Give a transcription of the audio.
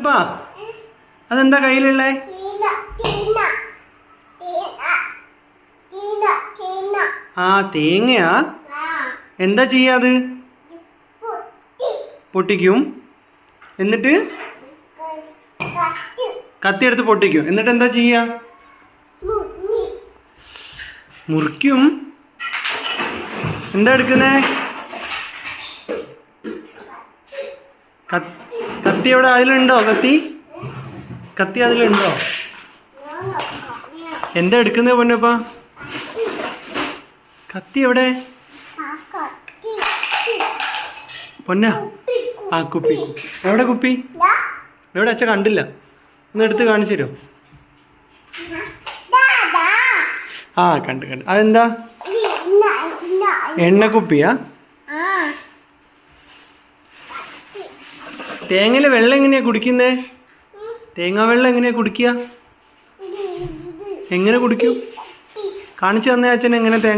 പൊന്നപ്പാ അതെന്താ കയ്യിലുള്ളേ? ആ തേങ്ങയാ. എന്താ ചെയ്യാത്? പൊട്ടിക്കും. എന്നിട്ട് കത്തിയെടുത്ത് പൊട്ടിക്കും. എന്നിട്ട് എന്താ ചെയ്യാ? മുറിക്കും. എന്താ എടുക്കുന്നേ? കത്തി എവിടെ? അതിലുണ്ടോ കത്തി? കത്തി അതിലുണ്ടോ? എന്താ എടുക്കുന്നത് പൊന്നപ്പാ? കത്തി എവിടെ? പൊന്ന ആ കുപ്പി എവിടെ? കുപ്പി എവിടെ? അച്ഛ കണ്ടില്ല. ഒന്ന് എടുത്ത് കാണിച്ചു തരുമോ? ആ കണ്ട്. അതെന്താ? എണ്ണക്കുപ്പിയാ? തേങ്ങയിലെ വെള്ളം എങ്ങനെയാ കുടിക്കുന്നേ? തേങ്ങാ വെള്ളം എങ്ങനെയാ കുടിക്കുക? എങ്ങനെ കുടിക്കും? കാണിച്ചു തന്നേ അച്ഛൻ എങ്ങനെ തേങ്ങ